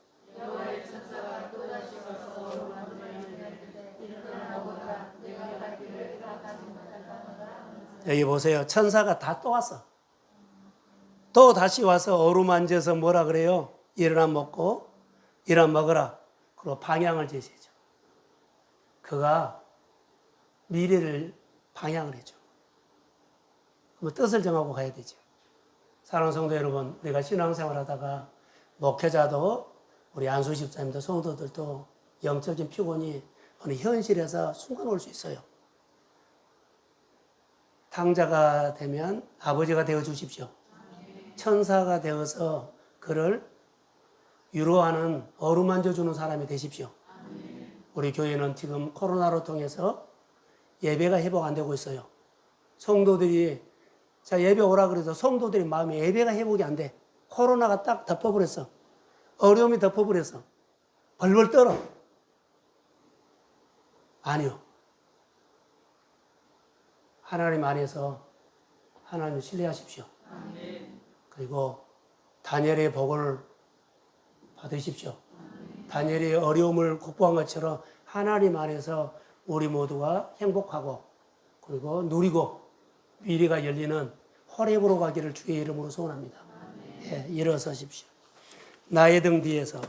여기 보세요. 천사가 다 또 왔어. 또 다시 와서 어루만져서 뭐라 그래요? 일어나 먹고, 일어나 먹어라. 그리고 방향을 제시해줘. 그가 미래를 방향을 해줘. 그럼 뜻을 정하고 가야 되죠. 사랑하는 성도 여러분, 우리가 신앙생활 하다가 목회자도 우리 안수 집사님도 성도들도 영적인 피곤이 어느 현실에서 순간 올 수 있어요. 탕자가 되면 아버지가 되어 주십시오. 천사가 되어서 그를 위로하는 어루만져 주는 사람이 되십시오. 우리 교회는 지금 코로나로 통해서 예배가 회복 안 되고 있어요. 성도들이 자 예배 오라 그래서 성도들이 마음이 예배가 회복이 안 돼. 코로나가 딱 덮어버렸어. 어려움이 덮어버렸어. 벌벌 떨어. 아니요. 하나님 안에서 하나님을 신뢰하십시오. 그리고 다니엘의 복을 받으십시오. 다니엘의 어려움을 극복한 것처럼 하나님 안에서 우리 모두가 행복하고 그리고 누리고 미래가 열리는 호렙으로 가기를 주의 이름으로 소원합니다. 예, 일어서십시오. 나의 등 뒤에서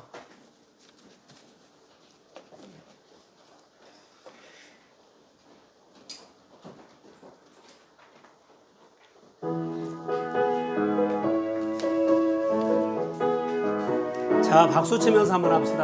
자, 박수 치면서 한번 합시다.